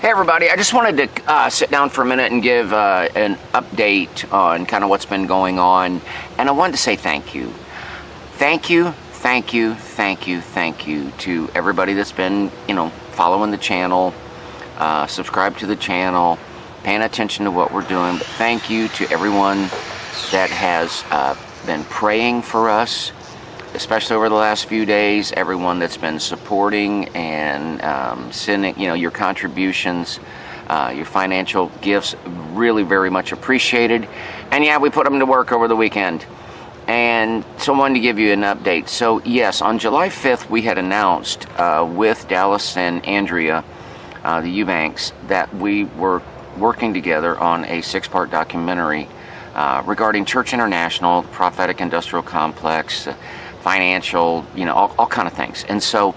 Hey everybody, I just wanted to sit down for a minute and give an update on kind of what's been going on, and I wanted to say thank you. Thank you to everybody that's been, following the channel, subscribe to the channel, paying attention to what we're doing, but thank you to everyone that has been praying for us, especially over the last few days, everyone that's been supporting and sending, your contributions, your financial gifts, really very much appreciated. And yeah, we put them to work over the weekend. And so I wanted to give you an update. So yes, on July 5th, we had announced with Dallas and Andrea, the Eubanks, that we were working together on a 6-part documentary regarding Church International, Prophetic Industrial Complex, financial, all kind of things. And so,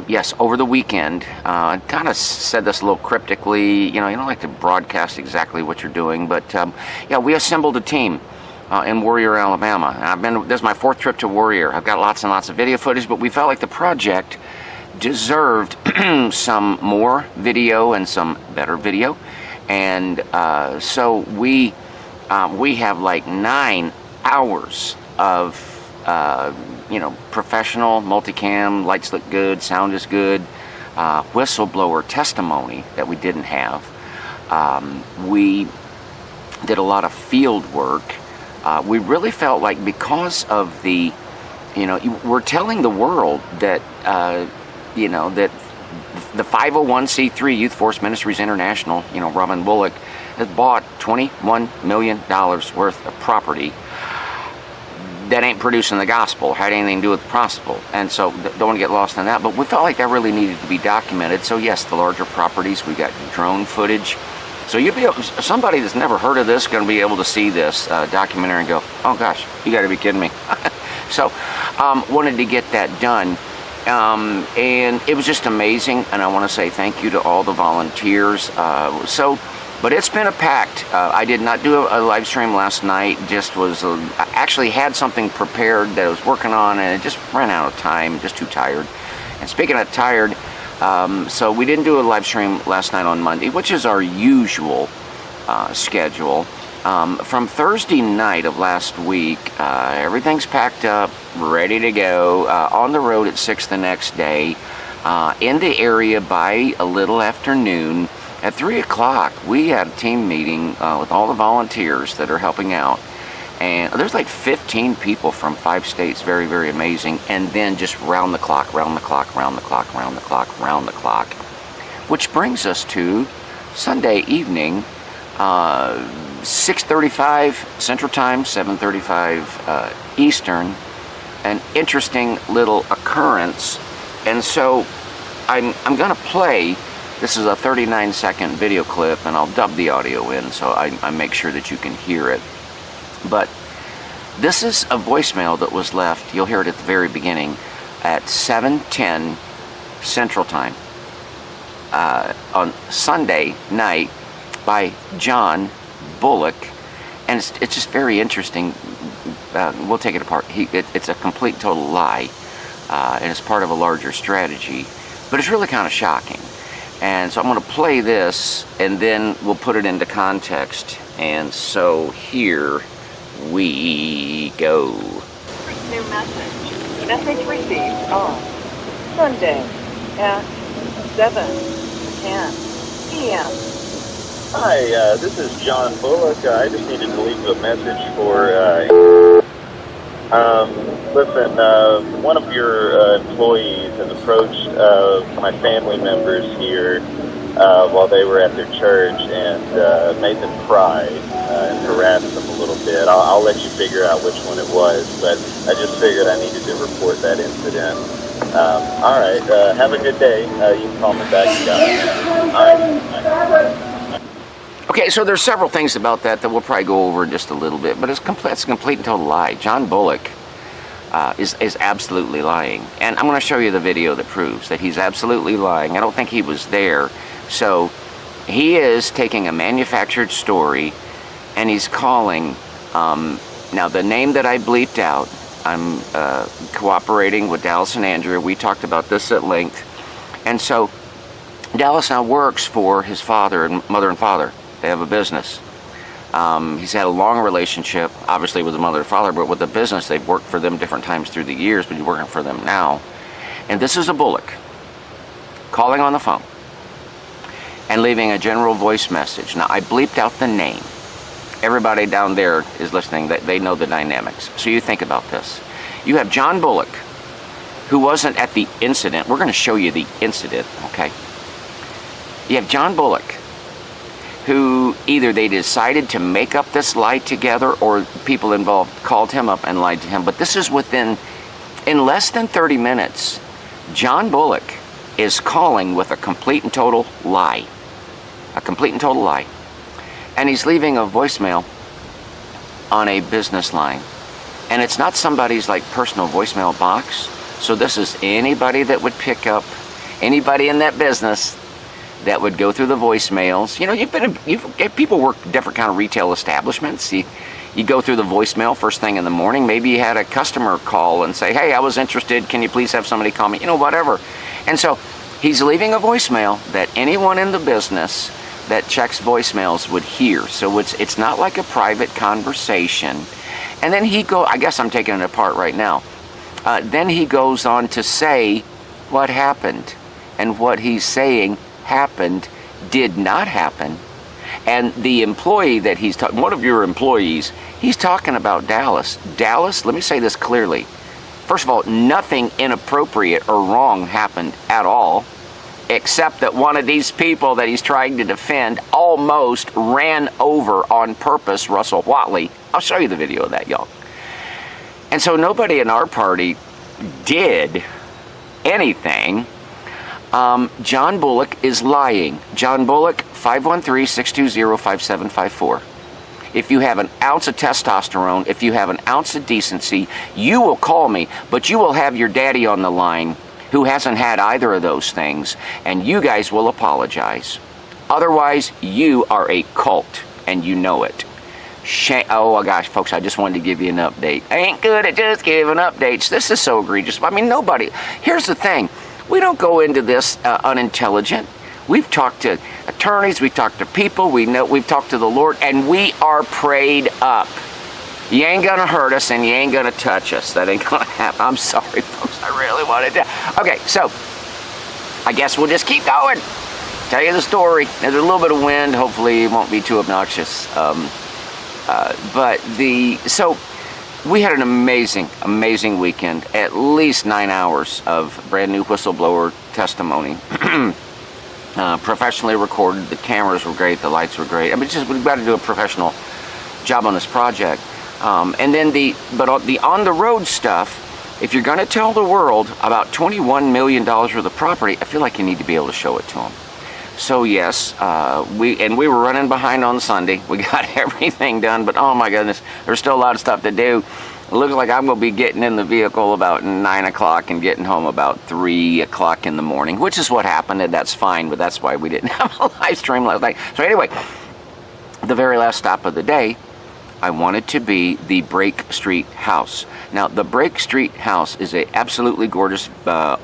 yes, over the weekend, I kind of said this a little cryptically, you don't like to broadcast exactly what you're doing, but yeah, we assembled a team in Warrior, Alabama. This is my 4th trip to Warrior. I've got lots and lots of video footage, but we felt like the project deserved some more video and some better video. And so we have like 9 hours of professional, multicam, lights look good, sound is good, whistleblower testimony that we didn't have. We did a lot of field work. We really felt like because of the, we're telling the world that, that the 501c3 Youth Force Ministries International, Robin Bullock, has bought $21 million worth of property that ain't producing the gospel, had anything to do with the gospel. And so don't want to get lost in that, but we felt like that really needed to be documented. So yes, the larger properties, we got drone footage. So somebody that's never heard of this going to be able to see this documentary and go, oh gosh, you got to be kidding me. So wanted to get that done. And it was just amazing, and I want to say thank you to all the volunteers. But it's been a packed. I did not do a live stream last night. I actually had something prepared that I was working on, and it just ran out of time. Just too tired. And speaking of tired, so we didn't do a live stream last night on Monday, which is our usual schedule. From Thursday night of last week, everything's packed up, ready to go. On the road at 6 the next day. In the area by a little afternoon. At 3 o'clock, we had a team meeting with all the volunteers that are helping out. And there's like 15 people from 5 states, very, very amazing. And then just round the clock. Which brings us to Sunday evening, 6:35 Central Time, 7:35 Eastern. An interesting little occurrence. And so I'm going to play. This is a 39-second video clip, and I'll dub the audio in so I make sure that you can hear it. But this is a voicemail that was left, you'll hear it at the very beginning, at 7:10 Central Time on Sunday night by John Bullock. And it's just very interesting. We'll take it apart. It's a complete total lie, and it's part of a larger strategy. But it's really kind of shocking. And so I'm going to play this, and then we'll put it into context. And so here we go. New message. Message received on Sunday at 7:10 p.m. Hi, this is John Bullock. I just needed to leave a message for... Listen, one of your employees has approached my family members here while they were at their church and made them cry and harassed them a little bit. I'll let you figure out which one it was, but I just figured I needed to report that incident. All right, have a good day. You can call me back. All right. Okay, so there's several things about that we'll probably go over in just a little bit, but it's a complete and total lie. John Bullock is absolutely lying. And I'm going to show you the video that proves that he's absolutely lying. I don't think he was there. So he is taking a manufactured story, and he's calling, now the name that I bleeped out, I'm cooperating with Dallas and Andrea. We talked about this at length. And so Dallas now works for his father and mother and father. They have a business. He's had a long relationship, obviously with the mother and father, but with the business, they've worked for them different times through the years, but he's working for them now. And this is a Bullock calling on the phone and leaving a general voice message. Now, I bleeped out the name. Everybody down there is listening. They know the dynamics. So you think about this. You have John Bullock, who wasn't at the incident. We're going to show you the incident, okay? You have John Bullock, who either they decided to make up this lie together or people involved called him up and lied to him. But this is in less than 30 minutes, John Bullock is calling with a complete and total lie. A complete and total lie. And he's leaving a voicemail on a business line. And it's not somebody's like personal voicemail box. So this is anybody that would pick up, anybody in that business that would go through the voicemails. You know, people work different kind of retail establishments. You go through the voicemail first thing in the morning. Maybe you had a customer call and say, hey, I was interested. Can you please have somebody call me? You know, whatever. And so he's leaving a voicemail that anyone in the business that checks voicemails would hear. So it's not like a private conversation. And then I guess I'm taking it apart right now. Then he goes on to say what happened. And what he's saying happened did not happen. And the employee that he's talking, one of your employees, he's talking about Dallas. Dallas, let me say this clearly. First of all, nothing inappropriate or wrong happened at all, except that one of these people that he's trying to defend almost ran over on purpose Russell Watley. I'll show you the video of that, y'all. And so nobody in our party did anything. John Bullock is lying. John Bullock, 513-620-5754. If you have an ounce of testosterone, if you have an ounce of decency, you will call me, but you will have your daddy on the line who hasn't had either of those things, and you guys will apologize. Otherwise, you are a cult, and you know it. Oh my gosh, folks, I just wanted to give you an update. I ain't good at just giving updates. This is so egregious. I mean, nobody. Here's the thing. We don't go into this unintelligent. We've talked to attorneys, we've talked to people, we've talked to the Lord, and we are prayed up. You ain't gonna hurt us and you ain't gonna touch us. That ain't gonna happen. I'm sorry, folks. I really wanted to. Okay, so I guess we'll just keep going. Tell you the story. There's a little bit of wind. Hopefully it won't be too obnoxious. So we had an amazing weekend. At least 9 hours of brand new whistleblower testimony. Professionally recorded. The cameras were great. The lights were great. I mean, we've got to do a professional job on this project. And then on the road stuff, if you're going to tell the world about $21 million worth of property, I feel like you need to be able to show it to them. So yes, we were running behind on Sunday. We got everything done, but oh my goodness, there's still a lot of stuff to do. It looks like I'm going to be getting in the vehicle about 9 o'clock and getting home about 3 o'clock in the morning, which is what happened, and that's fine, but that's why we didn't have a live stream last night. So anyway, the very last stop of the day, I wanted to be the Brake Street House. Now, the Brake Street House is a absolutely gorgeous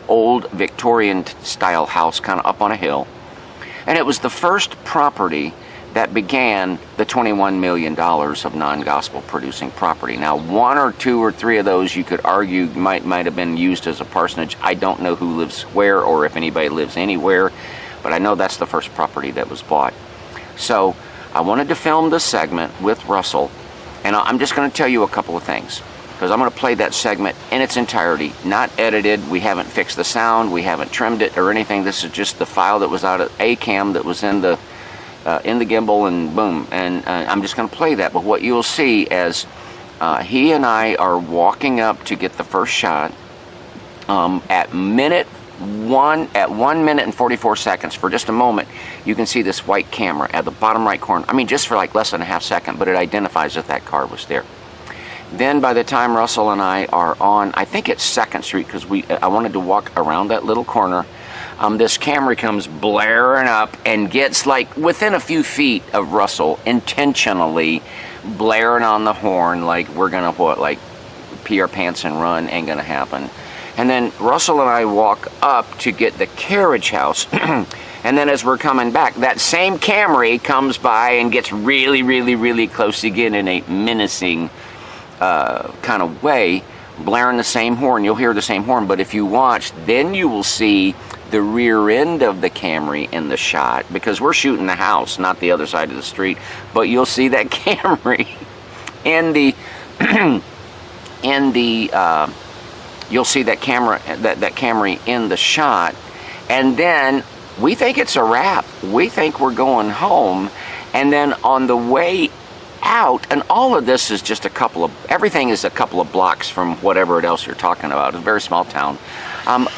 old Victorian style house, kind of up on a hill. And it was the first property that began the $21 million of non-gospel producing property. Now, 1 or 2 or 3 of those you could argue might have been used as a parsonage. I don't know who lives where or if anybody lives anywhere, but I know that's the first property that was bought. So I wanted to film this segment with Russell, and I'm just going to tell you a couple of things, because I'm going to play that segment in its entirety, not edited. We haven't fixed the sound, we haven't trimmed it or anything. This is just the file that was out of ACAM that was in the gimbal, and boom. And I'm just going to play that. But what you'll see as he and I are walking up to get the first shot at 1 minute and 44 seconds. For just a moment, you can see this white camera at the bottom right corner. I mean, just for like less than a half second, but it identifies that car was there. Then by the time Russell and I are on, I think it's 2nd Street, because I wanted to walk around that little corner, this Camry comes blaring up and gets like within a few feet of Russell, intentionally blaring on the horn like we're going to pee our pants and run. Ain't going to happen. And then Russell and I walk up to get the carriage house. And then as we're coming back, that same Camry comes by and gets really, really, really close again in a menacing kind of way, blaring the same horn. You'll hear the same horn, but if you watch, then you will see the rear end of the Camry in the shot, because we're shooting the house, not the other side of the street. But you'll see that Camry in the you'll see that Camry in the shot, and then we think it's a wrap. We think we're going home, and then on the way out, and all of this is just everything is a couple of blocks from whatever else you're talking about. It's a very small town.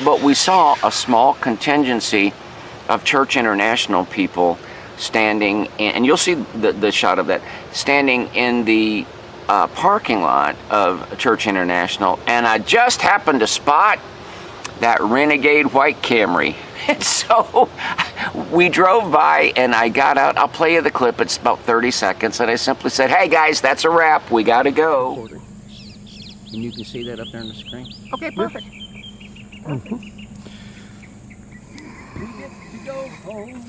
But we saw a small contingency of Church International people standing, and you'll see the shot of that, standing in the parking lot of Church International, and I just happened to spot that renegade white Camry. And so we drove by, and I got out. I'll play you the clip. It's about 30 seconds, and I simply said, "Hey guys, that's a wrap. We gotta go." And you can see that up there on the screen. Okay, perfect. Mm-hmm. We get to go home.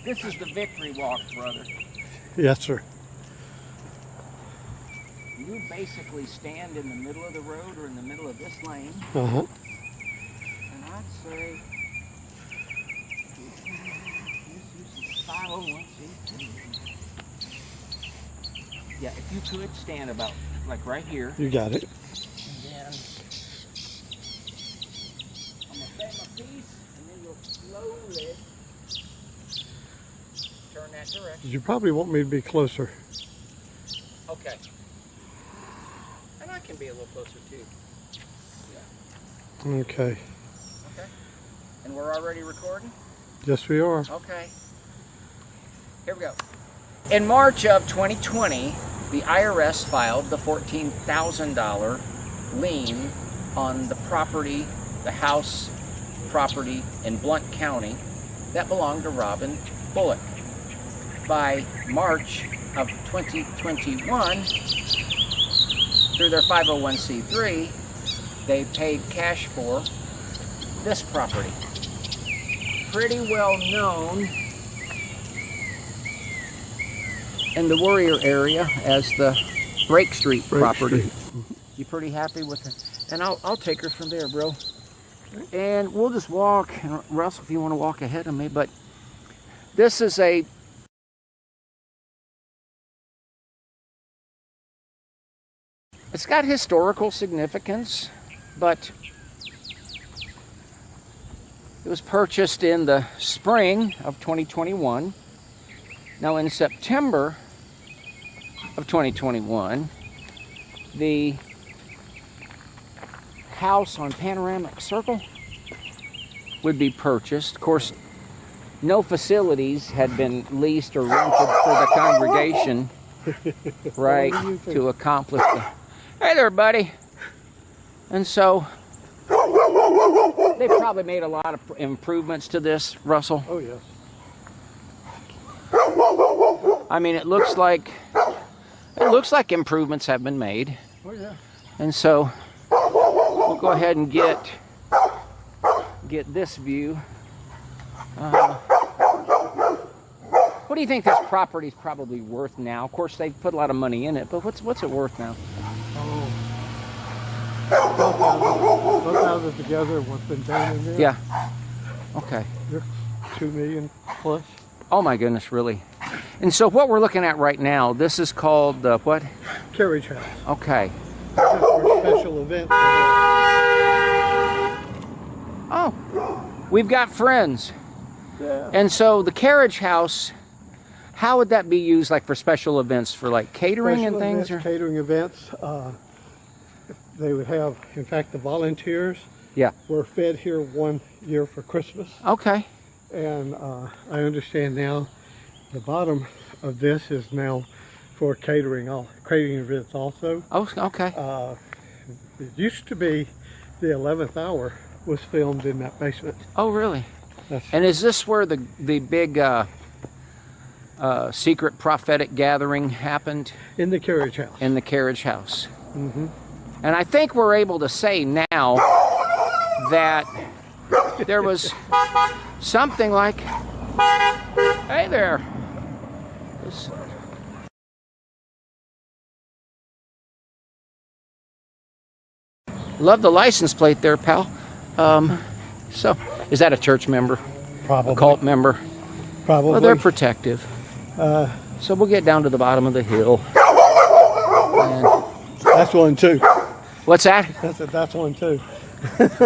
This is the victory walk, brother. Yes, sir. You basically stand in the middle of the road or in the middle of this lane, Uh-huh. and I'd say this is 501c3. Yeah, if you could stand about like right here, You got it. and then I'm gonna say my piece, and then you'll slowly turn that direction. You probably want me to be closer. Okay. And I can be a little closer too. Yeah. Okay. Okay. And we're already recording? Yes, we are. Okay. Here we go. In March of 2020, the IRS filed the $14,000 lien on the property, the house property in Blount County that belonged to Robin Bullock. By March of 2021, through their 501c3, they paid cash for this property. Pretty well known in the Warrior area as the Brake Street property. Street. You pretty happy with it? And I'll take her from there, bro. And we'll just walk. And Russell, if you want to walk ahead of me, but this is it's got historical significance, but it was purchased in the spring of 2021. Now in September of 2021, the house on Panoramic Circle would be purchased. Of course, no facilities had been leased or rented for the congregation, right, to accomplish the... Hey there, buddy. And so, they probably made a lot of improvements to this, Russell. Oh, yes. I mean, it looks like improvements have been made. Oh, yeah. And so, we'll go ahead and get this view. What do you think this property is probably worth now? Of course, they've put a lot of money in it, but what's it worth now? Both houses together, what's been done in there? Yeah. Okay. They're $2 million plus. Oh my goodness, really? And so what we're looking at right now, this is called the what? Carriage house. Okay. This is for special events. Oh, we've got friends. Yeah. And so the carriage house, how would that be used, like for special events, for like catering Special and things? events, Or? catering events. They would have, in fact, the volunteers Yeah. were fed here one year for Christmas. Okay. And I understand now the bottom of this is now for catering events also. Oh, okay. It used to be the 11th hour was filmed in that basement. Oh, really? That's, And is this where the big secret prophetic gathering happened? in the carriage house. In the carriage house. Mm-hmm. And I think we're able to say now that there was something like, hey there. Love the license plate there, pal. So, is that a church member? Probably. A cult member? Probably. Well, they're protective. So we'll get down to the bottom of the hill. And That's one too. what's that? That's one too.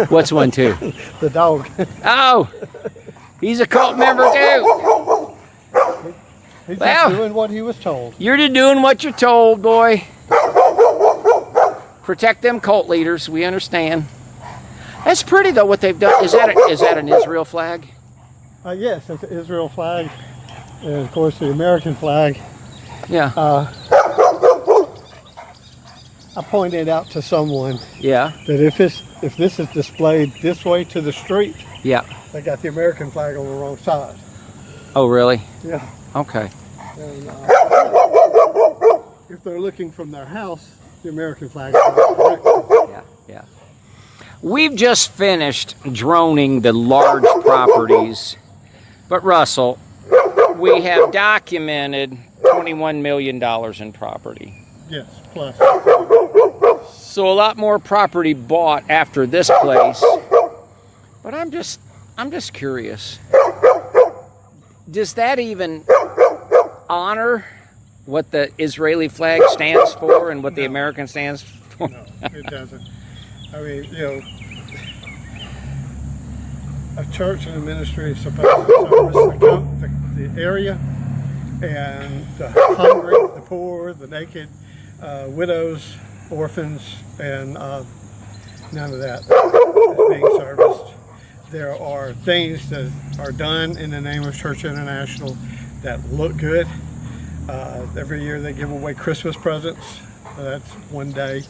What's one too? The dog. Oh, he's a cult member too. He's Well, just doing what he was told. You're just doing what you're told, boy. Protect them cult leaders. We understand. That's pretty though what they've done. Is that an Israel flag? Yes, it's the Israel flag, and of course the American flag. Yeah. I pointed out to someone Yeah. that if this is displayed this way to the street, Yeah. they got the American flag on the wrong side. Oh, really? Yeah. Okay. And, if they're looking from their house, the American flag is correct. Yeah. Yeah. We've just finished droning the large properties, but Russell, we have documented $21 million in property. Yes, plus. So a lot more property bought after this place. But I'm just curious. Does that even honor what the Israeli flag stands for and what the American stands for? No, it doesn't. I mean, you know, a church and a ministry is supposed to service the area and the hungry, the poor, the naked, widows, orphans, and none of that is being serviced. There are things that are done in the name of Church International that look good. Every year they give away Christmas presents. That's one day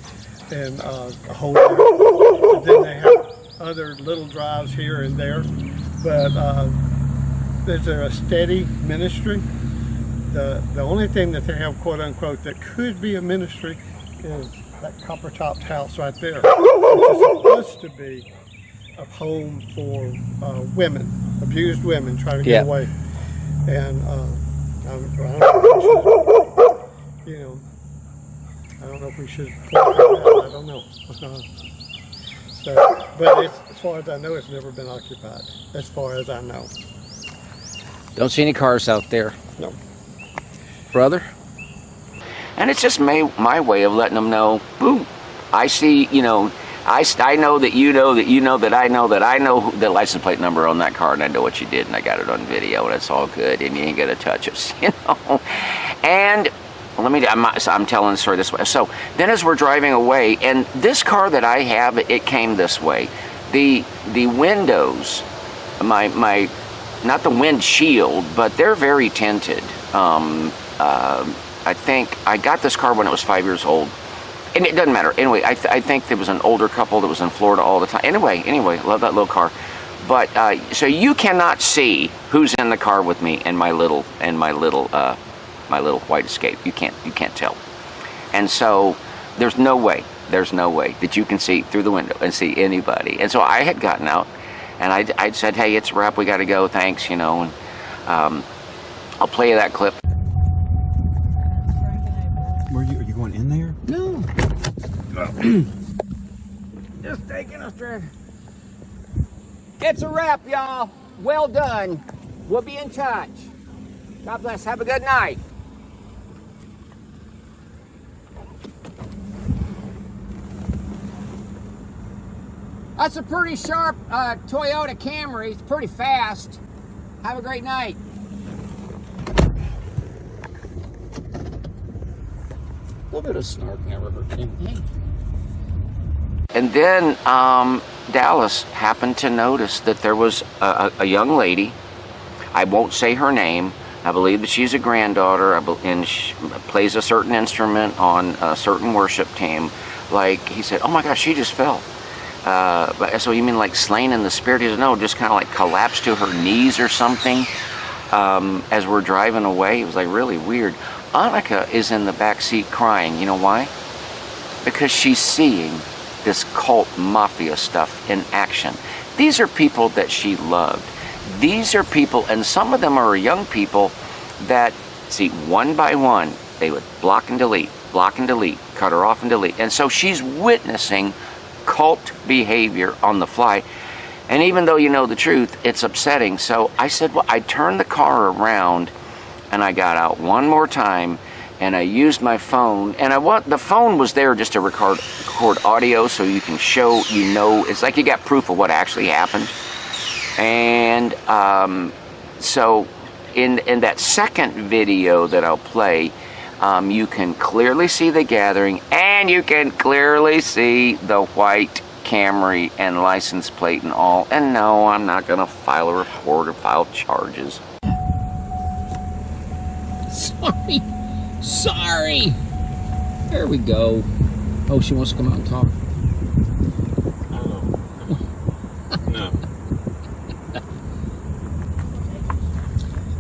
and a whole day. And then they have other little drives here and there. But there's a steady ministry. The only thing that they have, quote unquote, that could be a ministry is that copper-topped house right there, which is supposed to be a home for women, abused women trying to get away. And I don't know if we should point that out. I don't know. So, but as far as I know, it's never been occupied, as far as I know. Don't see any cars out there. No. Brother? And it's just my way of letting them know, boom, I see, I know that you know that you know that I know the license plate number on that car, and I know what you did, and I got it on video, and it's all good, and you ain't gonna touch us, And I'm telling the story this way. So then as we're driving away, and this car that I have, it came this way. The windows, my not the windshield, but they're very tinted. I think I got this car when it was 5 years old. And it doesn't matter. Anyway, I think there was an older couple that was in Florida all the time. Anyway, love that little car. But so you cannot see who's in the car with me and my little white Escape. You can't tell. And so there's no way that you can see through the window and see anybody. And so I had gotten out, and I'd said, hey, it's a wrap. We got to go. Thanks, and I'll play you that clip. Are you going in there? No. Just taking a straight. It's a wrap, y'all. Well done. We'll be in touch. God bless. Have a good night. That's a pretty sharp Toyota Camry. It's pretty fast. Have a great night. A little bit of snark never hurt him. And then Dallas happened to notice that there was a young lady. I won't say her name. I believe that she's a granddaughter, and she plays a certain instrument on a certain worship team. Like, he said, oh my gosh, she just fell. So you mean like slain in the spirit? He said, no, just kind of like collapsed to her knees or something as we're driving away. It was like really weird. Annika is in the back seat crying. You know why? Because she's seeing this cult mafia stuff in action. These are people that she loved. These are people, and some of them are young people that, see, one by one, they would block and delete, cut her off and delete. And so she's witnessing cult behavior on the fly. And even though you know the truth, it's upsetting. So I said, well, I turned the car around and I got out one more time and I used my phone. And the phone was there just to record audio so you can show, it's like you got proof of what actually happened. And so in that second video that I'll play, you can clearly see the gathering, and you can clearly see the white Camry and license plate and all. And no, I'm not going to file a report or file charges. Sorry. There we go. Oh, she wants to come out and talk. No.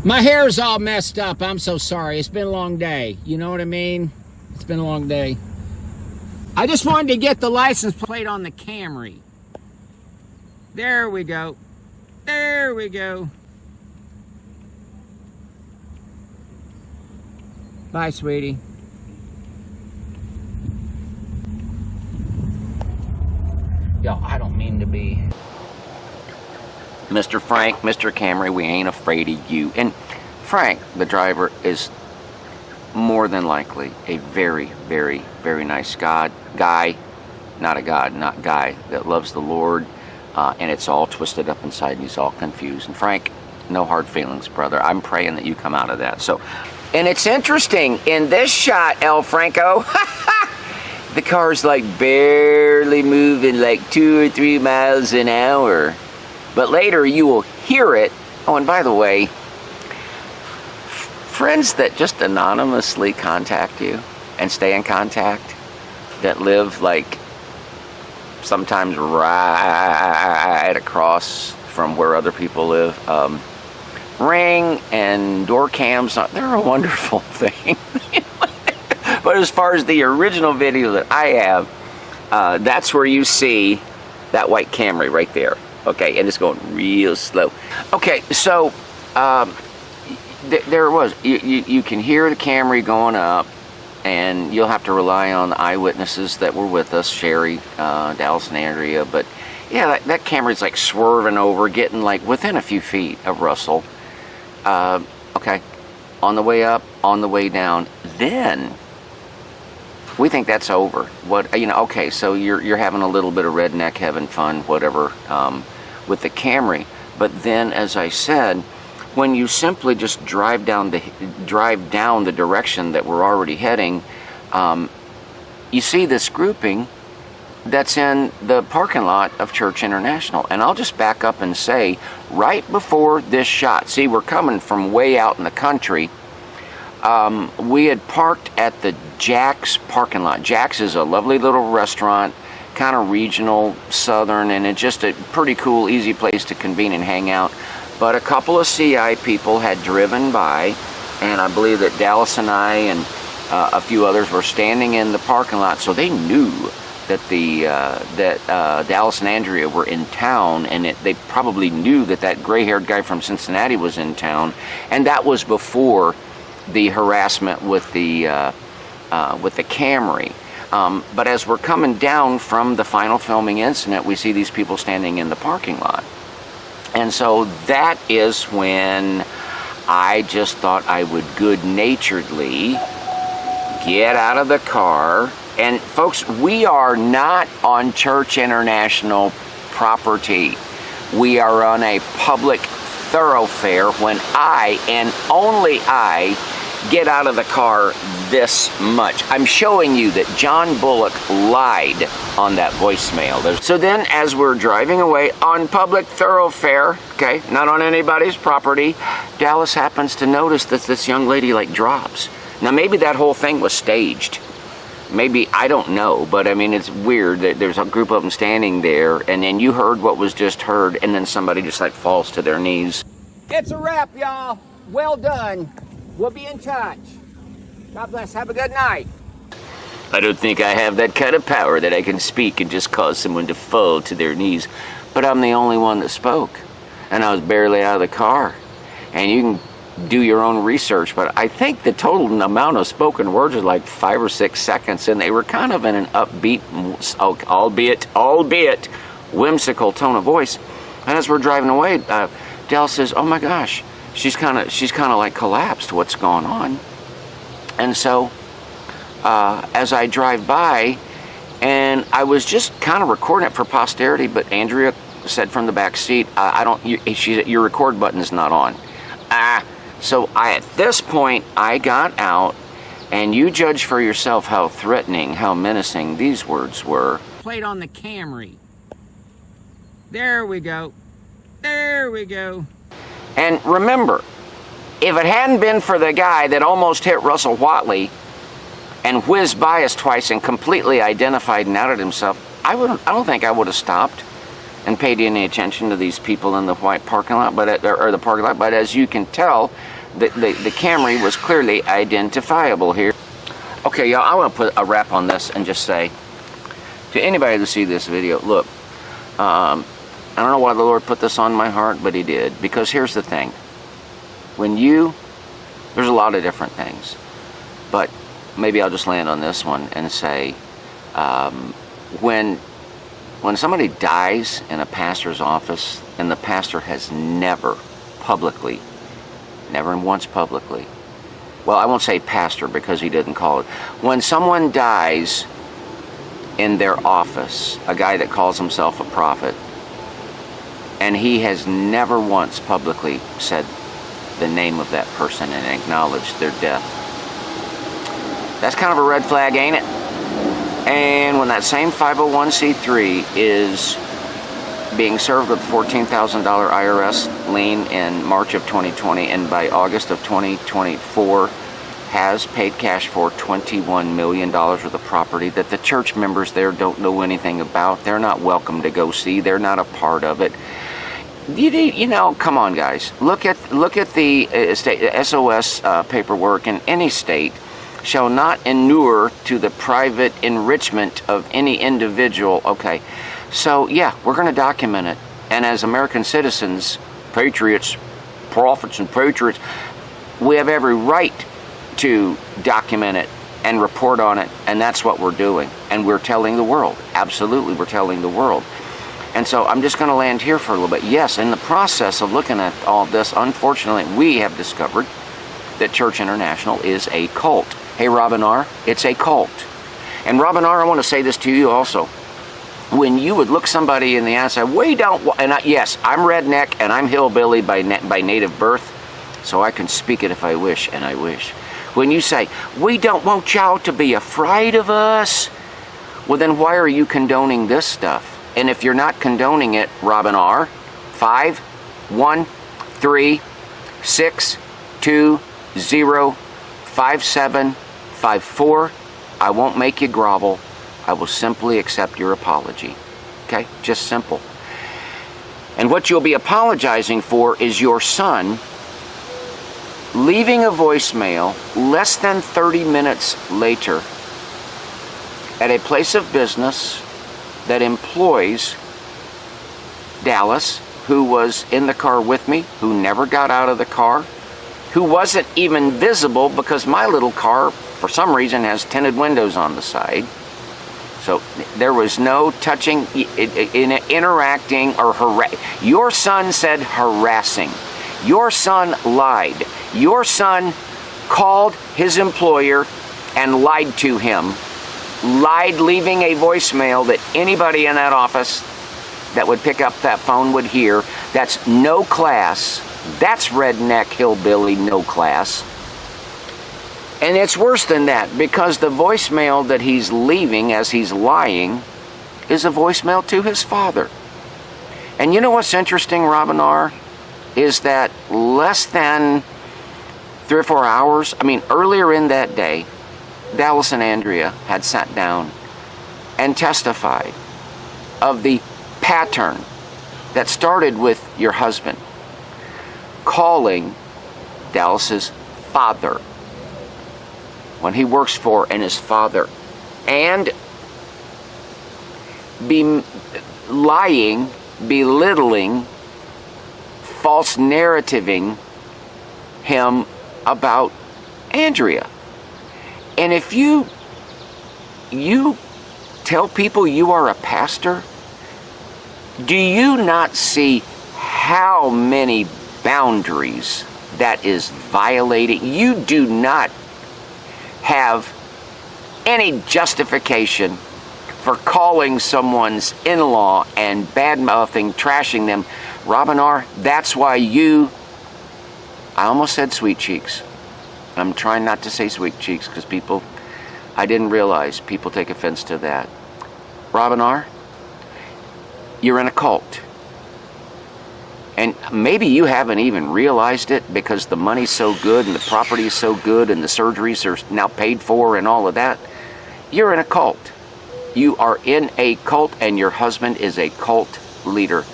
My hair's all messed up. I'm so sorry. It's been a long day. You know what I mean? It's been a long day. I just wanted to get the license plate on the Camry. There we go. There we go. Bye, sweetie. Yo, I don't mean to be... Mr. Frank, Mr. Camry, we ain't afraid of you. And Frank, the driver, is more than likely a very, very, very nice guy, not guy, that loves the Lord, and it's all twisted up inside and he's all confused. And Frank, no hard feelings, brother. I'm praying that you come out of that. So, and it's interesting, in this shot, El Franco, the car's like barely moving like 2 or 3 miles an hour. But later you will hear it. Oh, and by the way, friends that just anonymously contact you and stay in contact, that live like sometimes right across from where other people live, Ring and door cams, they're a wonderful thing. But as far as the original video that I have, that's where you see that white Camry right there. Okay, and it's going real slow. Okay, so there it was. You can hear the Camry going up, and you'll have to rely on the eyewitnesses that were with us, Sherry, Dallas, and Andrea. But yeah, that Camry's like swerving over, getting like within a few feet of Russell. Okay, on the way up, on the way down. Then we think that's over. Okay, so you're having a little bit of redneck having fun, whatever, with the Camry. But then, as I said, when you simply just drive down the direction that we're already heading, you see this grouping that's in the parking lot of Church International. And I'll just back up and say, right before this shot, see, we're coming from way out in the country. We had parked at the Jack's parking lot. Jack's is a lovely little restaurant, kind of regional, southern, and it's just a pretty cool, easy place to convene and hang out. But a couple of CI people had driven by, and I believe that Dallas and I and a few others were standing in the parking lot, so they knew that Dallas and Andrea were in town, and they probably knew that gray-haired guy from Cincinnati was in town, and that was before the harassment with the Camry. But as we're coming down from the final filming incident, we see these people standing in the parking lot. And so that is when I just thought I would good-naturedly get out of the car. And folks, we are not on Church International property. We are on a public thoroughfare when I, and only I, get out of the car this much. I'm showing you that John Bullock lied on that voicemail. So then, as we're driving away on public thoroughfare, okay, not on anybody's property, Dallas happens to notice that this young lady like drops. Now maybe that whole thing was staged. Maybe, I don't know, but I mean, it's weird that there's a group of them standing there, and then you heard what was just heard, and then somebody just like falls to their knees. It's a wrap, y'all. Well done. We'll be in touch. God bless. Have a good night. I don't think I have that kind of power that I can speak and just cause someone to fall to their knees. But I'm the only one that spoke. And I was barely out of the car. And you can do your own research, but I think the total amount of spoken words was like 5 or 6 seconds, and they were kind of in an upbeat, albeit whimsical tone of voice. And as we're driving away, Dell says, "Oh my gosh, she's kind of like collapsed. What's going on?" And so, as I drive by, and I was just kind of recording it for posterity, but Andrea said from the back seat, "Your record button is not on." So at this point, I got out, and you judge for yourself how threatening, how menacing these words were. Played on the Camry. There we go. There we go. And remember, if it hadn't been for the guy that almost hit Russell Watley and whizzed by us twice and completely identified and outed himself, I don't think I would have stopped and paid any attention to these people in the white parking lot, or the parking lot. But as you can tell, the Camry was clearly identifiable here. Okay, y'all, I want to put a wrap on this and just say to anybody who see this video, look, I don't know why the Lord put this on my heart, but He did. Because here's the thing. There's a lot of different things, but maybe I'll just land on this one and say, when somebody dies in a pastor's office and the pastor has never once publicly, well, I won't say pastor because he didn't call it. When someone dies in their office, a guy that calls himself a prophet, and he has never once publicly said the name of that person and acknowledged their death, that's kind of a red flag, ain't it? And when that same 501c3 is being served with $14,000 IRS lien in March of 2020, and by August of 2024 has paid cash for $21 million worth of property that the church members there don't know anything about, they're not welcome to go see, they're not a part of it. You know, come on, guys. Look at the SOS paperwork in any state. Shall not inure to the private enrichment of any individual. Okay, so yeah, we're going to document it. And as American citizens, patriots, prophets and patriots, we have every right to document it and report on it. And that's what we're doing. And we're telling the world. Absolutely, we're telling the world. And so I'm just going to land here for a little bit. Yes, in the process of looking at all this, unfortunately, we have discovered that Church International is a cult. Hey, Robin R., it's a cult. And Robin R., I want to say this to you also. When you would look somebody in the eye and say, yes, I'm redneck and I'm hillbilly by native birth, so I can speak it if I wish, and I wish. When you say, we don't want y'all to be afraid of us, well, then why are you condoning this stuff? And if you're not condoning it, Robin R., 5, 1, 3, 6, 2, 0, 5, 7, 5, 4, I won't make you grovel. I will simply accept your apology. Okay? Just simple. And what you'll be apologizing for is your son leaving a voicemail less than 30 minutes later at a place of business that employs Dallas, who was in the car with me, who never got out of the car, who wasn't even visible because my little car, for some reason, has tinted windows on the side. So there was no touching, interacting, or Your son said harassing. Your son lied. Your son called his employer and lied to him. Lied, leaving a voicemail that anybody in that office that would pick up that phone would hear. That's no class. That's redneck hillbilly no class. And it's worse than that, because the voicemail that he's leaving as he's lying is a voicemail to his father. And you know what's interesting, Robin R., is that less than 3 or 4 hours, earlier in that day, Dallas and Andrea had sat down and testified of the pattern that started with your husband calling Dallas's father when he works for, and his father and be lying, belittling, false narrativing him about Andrea. And if you tell people you are a pastor, do you not see how many boundaries that is violating? You do not have any justification for calling someone's in-law and bad-mouthing, trashing them. Robin R., that's why I almost said sweet cheeks. I'm trying not to say sweet cheeks because I didn't realize people take offense to that. Robin R., you're in a cult. And maybe you haven't even realized it because the money's so good and the property is so good and the surgeries are now paid for and all of that. You're in a cult. You are in a cult and your husband is a cult leader.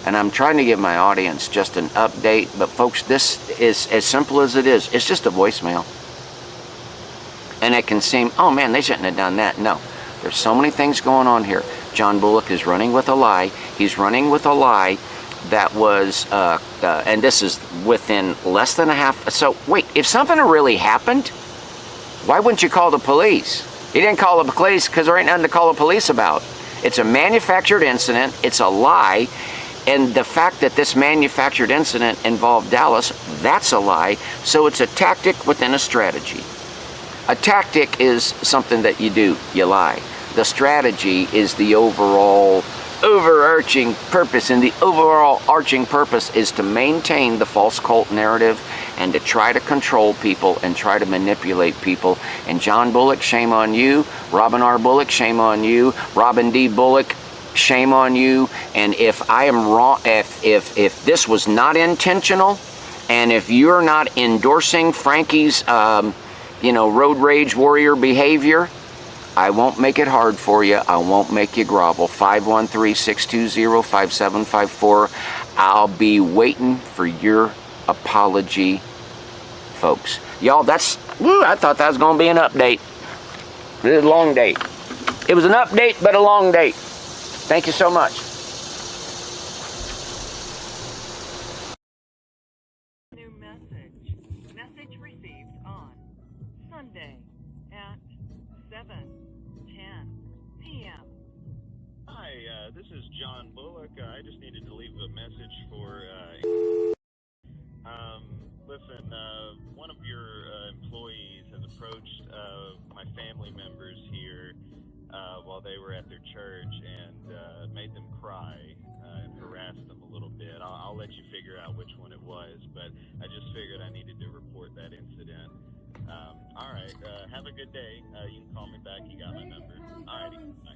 And I'm trying to give my audience just an update, but folks, this is as simple as it is. It's just a voicemail. And it can seem, oh man, they shouldn't have done that. No, there's so many things going on here. John Bullock is running with a lie. He's running with a lie that was, and this is within less than a half. So wait, if something really happened, why wouldn't you call the police? He didn't call the police because there ain't nothing to call the police about. It's a manufactured incident. It's a lie. And the fact that this manufactured incident involved Dallas, that's a lie. So it's a tactic within a strategy. A tactic is something that you do, you lie. The strategy is the overarching purpose, and the overall arching purpose is to maintain the false cult narrative and to try to control people and try to manipulate people. And John Bullock, shame on you. Robin R. Bullock, shame on you. Robin D. Bullock, shame on you. And if I am wrong, if this was not intentional, and if you're not endorsing Frankie's road rage warrior behavior, I won't make it hard for you. I won't make you grovel. 513-620-5754. I'll be waiting for your apology, folks. Y'all, I thought that was going to be an update. It was a long date. It was an update, but a long date. Thank you so much. New message. Message received on Sunday at 7:10 p.m. Hi, this is John Bullock. I just needed to leave a message for. Listen, one of your employees has approached my family members here while they were at their church and made them cry and harassed them a little bit. I'll let you figure out which one it was, but I just figured I needed to report that incident. All right, have a good day. You can call me back. You got my number. All righty. Bye.